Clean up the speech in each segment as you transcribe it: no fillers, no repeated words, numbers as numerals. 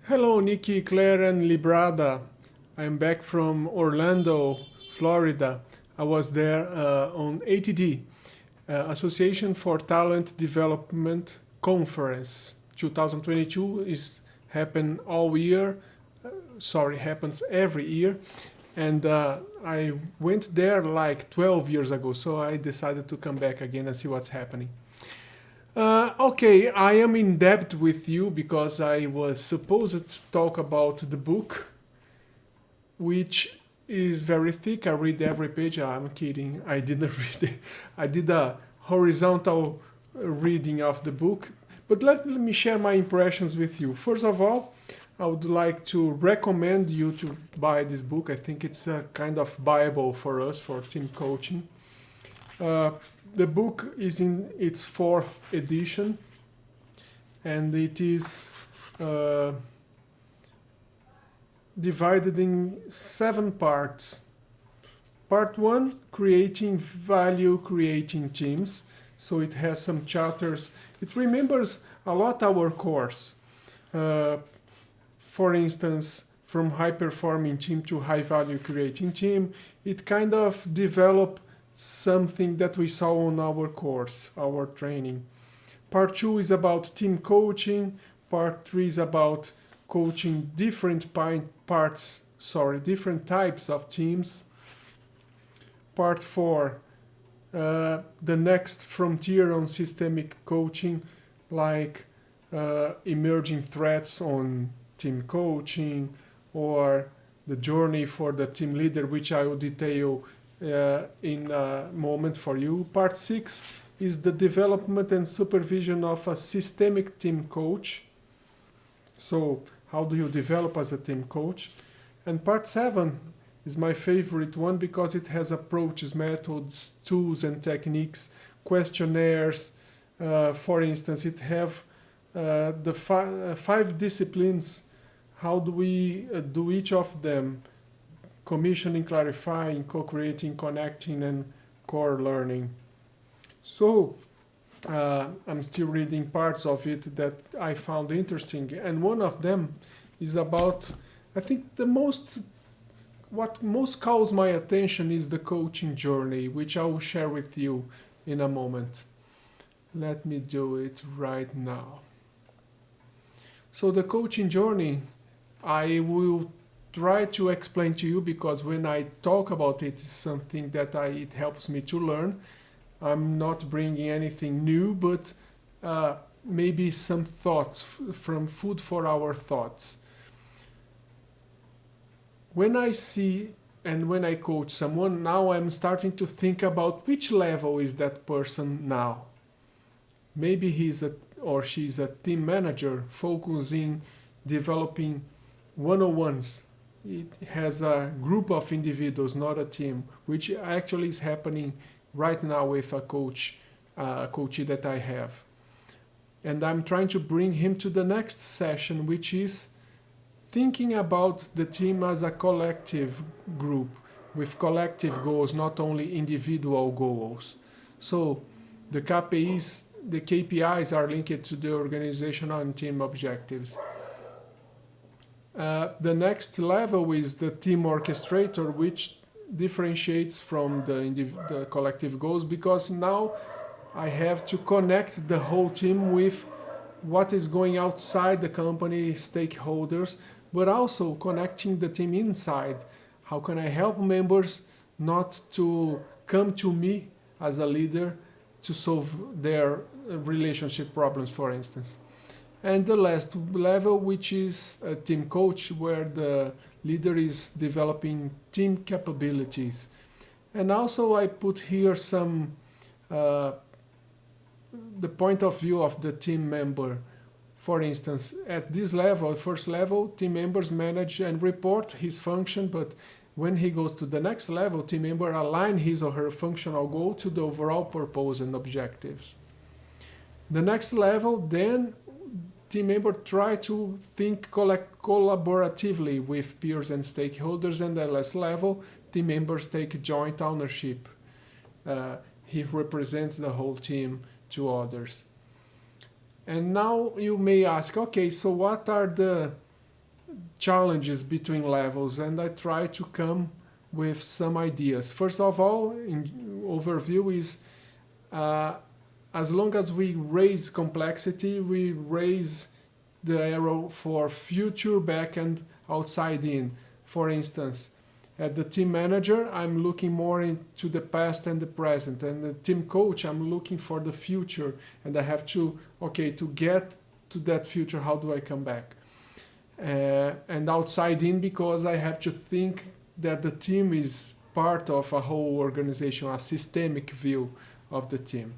Hello, Nikki, Claire, and Librada. I'm back from Orlando, Florida. I was there on ATD, Association for Talent Development Conference. 2022 is happen all year. Happens every year. And I went there like 12 years ago, so I decided to come back again and see what's happening. Okay, I am in debt with you because I was supposed to talk about the book, which is very thick. I read every page. I'm kidding. I didn't read it. I did a horizontal reading of the book. But let me share my impressions with you. First of all, I would like to recommend you to buy this book. I think it's a kind of Bible for us for team coaching. Uh, the book is in its fourth edition, and it is uh, divided in 7 parts. Part 1, creating value, creating teams. So it has some chapters. It remembers a lot our course. For instance, from high performing team to high value creating team, it kind of developed something that we saw on our course, our training. Part 2 is about team coaching. Part 3 is about coaching different different types of teams. Part 4, the next frontier on systemic coaching, like emerging threats on team coaching, or the journey for the team leader, which I will detail in a moment for you. Part 6 is the development and supervision of a systemic team coach. So, how do you develop as a team coach? And part 7 is my favorite one because it has approaches, methods, tools, and techniques, questionnaires. For instance, it have the 5 disciplines. How do we do each of them? Commissioning, clarifying, co-creating, connecting, and core learning. So I'm still reading parts of it that I found interesting, and one of them is about, I think what most calls my attention is the coaching journey, which I will share with you in a moment. Let me do it right now. So the coaching journey, I will try to explain to you because when I talk about it, it's something that it helps me to learn. I'm not bringing anything new, but maybe some thoughts from food for our thoughts. When I see and when I coach someone, now I'm starting to think about which level is that person now. Maybe he's or she's a team manager focusing developing one-on-ones. It has a group of individuals, not a team, which actually is happening right now with a coachee that I have. And I'm trying to bring him to the next session, which is thinking about the team as a collective group with collective goals, not only individual goals. So the KPIs are linked to the organizational and team objectives. The next level is the team orchestrator, which differentiates from the collective goals because now I have to connect the whole team with what is going outside the company, stakeholders, but also connecting the team inside. How can I help members not to come to me as a leader to solve their relationship problems, for instance? And the last level, which is a team coach, where the leader is developing team capabilities. And also I put here some the point of view of the team member. For instance, at this level, first level, team members manage and report his function, but when he goes to the next level, team member align his or her functional goal to the overall purpose and objectives. The next level, then team member try to think collaboratively with peers and stakeholders, and the last level, team members take joint ownership. He represents the whole team to others. And now you may ask, okay, so what are the challenges between levels, and I try to come with some ideas. First of all, in overview is as long as we raise complexity, we raise the arrow for future, back, and outside in. For instance, at the team manager, I'm looking more into the past and the present, and the team coach, I'm looking for the future, and I have to, okay, to get to that future, how do I come back? And outside in, because I have to think that the team is part of a whole organization, a systemic view of the team.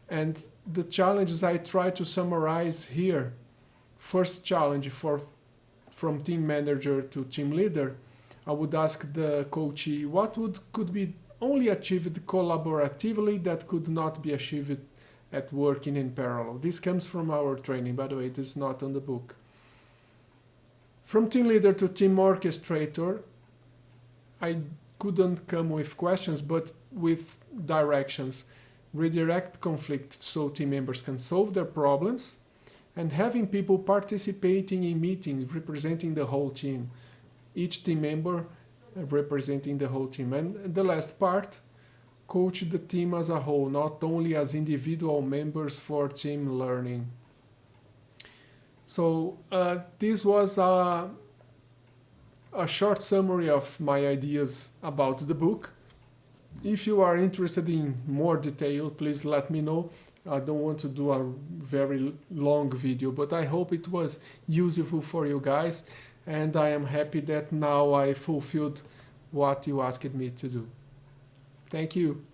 And the challenges I try to summarize here. First challenge from team manager to team leader, I would ask the coachee what could be only achieved collaboratively that could not be achieved at working in parallel. This comes from our training, by the way, it is not on the book. From team leader to team orchestrator, I couldn't come with questions, but with directions. Redirect conflict so team members can solve their problems, and having people participating in meetings representing the whole team. Each team member representing the whole team. And the last part, coach the team as a whole, not only as individual members for team learning. So this was a short summary of my ideas about the book. If you are interested in more detail, please let me know. I don't want to do a very long video, but I hope it was useful for you guys, and I am happy that now I fulfilled what you asked me to do. Thank you.